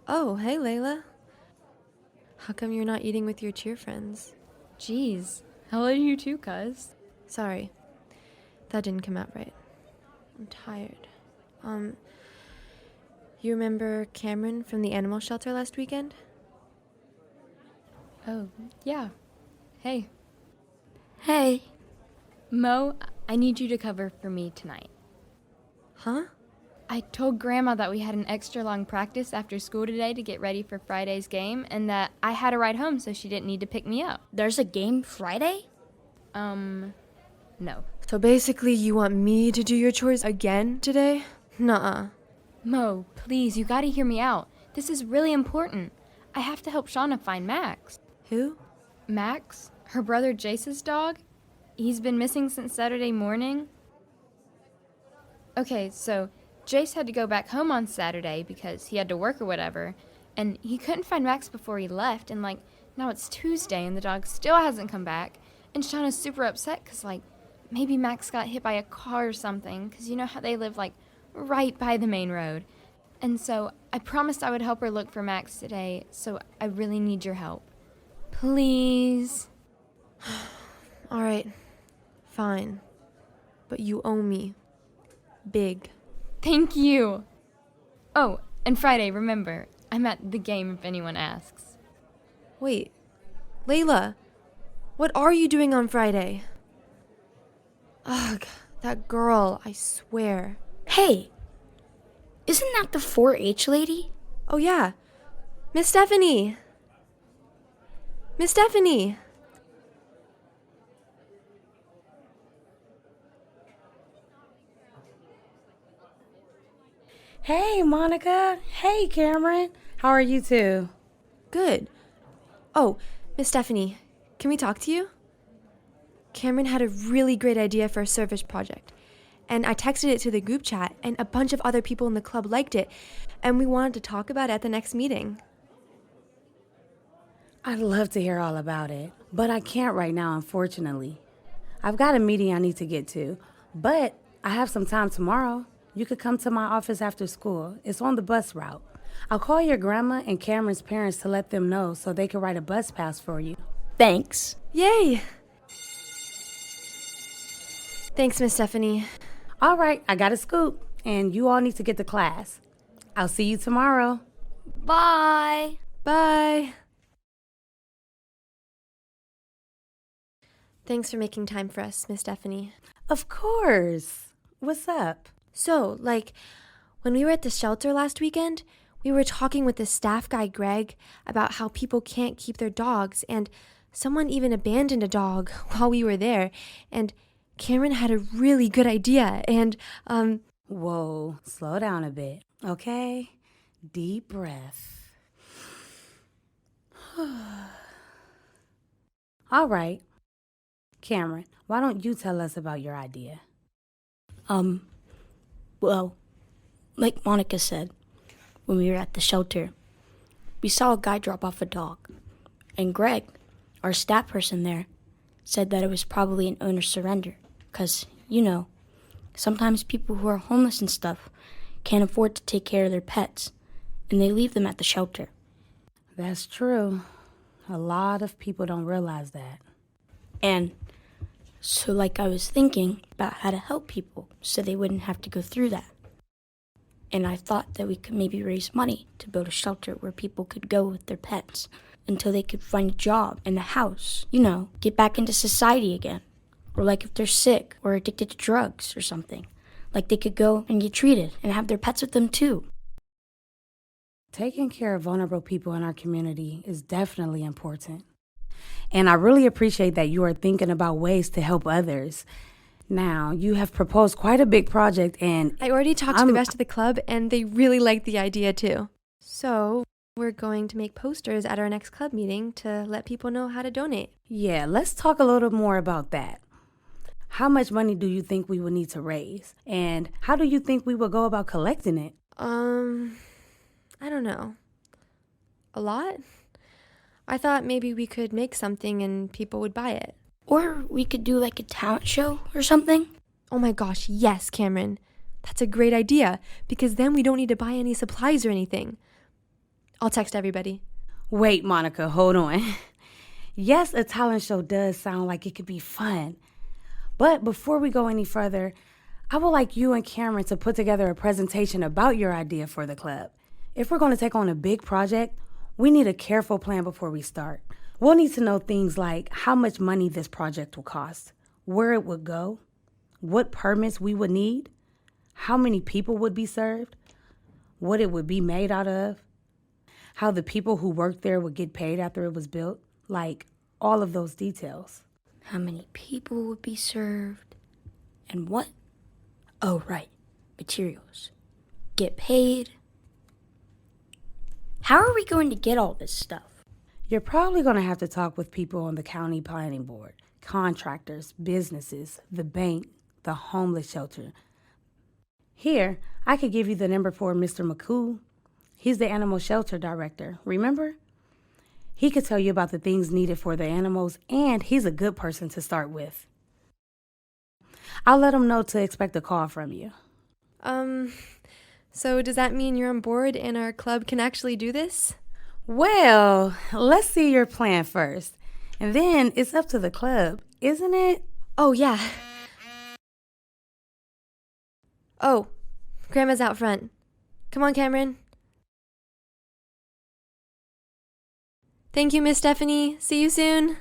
Oh, hey, Layla. How come you're not eating with your cheer friends? Jeez, how are you too, cuz? Sorry, that didn't come out right. I'm tired. Um, you remember Cameron from the animal shelter last weekend? Oh, yeah. Hey, Hey, Mo, I need you to cover for me tonight. Huh? I told Grandma that we had an extra long practice after school today to get ready for Friday's game and that I had a ride home so she didn't need to pick me up. there's a game Friday? No. So basically, you want me to do your chores again today? Nuh-uh. Mo, please, you gotta hear me out. This is really important. I have to help Shauna find Max. Who? Max? Her brother Jace's dog? He's been missing since Saturday morning. Okay, so Jace had to go back home on Saturday because he had to work or whatever, and he couldn't find Max before he left, and now it's Tuesday and the dog still hasn't come back, and Shauna's super upset because maybe Max got hit by a car or something, because you know how they live right by the main road. And so I promised I would help her look for Max today, so I really need your help. Please. All right, fine. But you owe me. Big. Thank you. Oh, and Friday, remember, I'm at the game if anyone asks. Wait, Layla, what are you doing on Friday? Ugh, that girl, I swear. Hey, isn't that the 4-H lady? Oh, yeah. Miss Stephanie. Miss Stephanie. Hey, Monica. Hey, Cameron. How are you two? Good. Oh, Miss Stephanie, can we talk to you? Cameron had a really great idea for a service project, and I texted it to the group chat, and a bunch of other people in the club liked it, and we wanted to talk about it at the next meeting. I'd love to hear all about it, but I can't right now, unfortunately. I've got a meeting I need to get to, but I have some time tomorrow. You could come to my office after school. It's on the bus route. I'll call your grandma and Cameron's parents to let them know so they can write a bus pass for you. Thanks. Yay! Thanks, Miss Stephanie. All right, I got a scoop, and you all need to get to class. I'll see you tomorrow. Bye. Bye. Thanks for making time for us, Miss Stephanie. Of course. What's up? So, when we were at the shelter last weekend, we were talking with the staff guy, Greg, about how people can't keep their dogs, and someone even abandoned a dog while we were there, and Cameron had a really good idea, and, Whoa, slow down a bit, okay? Deep breath. All right. Cameron, why don't you tell us about your idea? Well, like Monica said, when we were at the shelter, we saw a guy drop off a dog. And Greg, our staff person there, said that it was probably an owner surrender. Because, sometimes people who are homeless and stuff can't afford to take care of their pets, and they leave them at the shelter. That's true. A lot of people don't realize that. And so, I was thinking about how to help people so they wouldn't have to go through that. And I thought that we could maybe raise money to build a shelter where people could go with their pets until they could find a job and a house, get back into society again. Or if they're sick or addicted to drugs or something, they could go and get treated and have their pets with them too. Taking care of vulnerable people in our community is definitely important. And I really appreciate that you are thinking about ways to help others. Now, you have proposed quite a big project, and I already talked to the rest of the club, and they really liked the idea too. So, we're going to make posters at our next club meeting to let people know how to donate. Yeah, let's talk a little more about that. How much money do you think we will need to raise? And how do you think we will go about collecting it? I don't know. A lot? I thought maybe we could make something and people would buy it. Or we could do a talent show or something. Oh my gosh, yes, Cameron. That's a great idea, because then we don't need to buy any supplies or anything. I'll text everybody. Wait, Monica, hold on. Yes, a talent show does sound like it could be fun. But before we go any further, I would like you and Cameron to put together a presentation about your idea for the club. If we're going to take on a big project, we need a careful plan before we start. We'll need to know things like how much money this project will cost, where it would go, what permits we would need, how many people would be served, what it would be made out of, how the people who worked there would get paid after it was built, like all of those details. How many people would be served? And what? Oh, right. Materials. Get paid. How are we going to get all this stuff? You're probably going to have to talk with people on the county planning board, contractors, businesses, the bank, the homeless shelter. Here, I could give you the number for Mr. McCool. He's the animal shelter director, remember? He could tell you about the things needed for the animals, and he's a good person to start with. I'll let him know to expect a call from you. So does that mean you're on board and our club can actually do this? Well, let's see your plan first. And then it's up to the club, isn't it? Oh, yeah. Oh, Grandma's out front. Come on, Cameron. Thank you, Miss Stephanie. See you soon.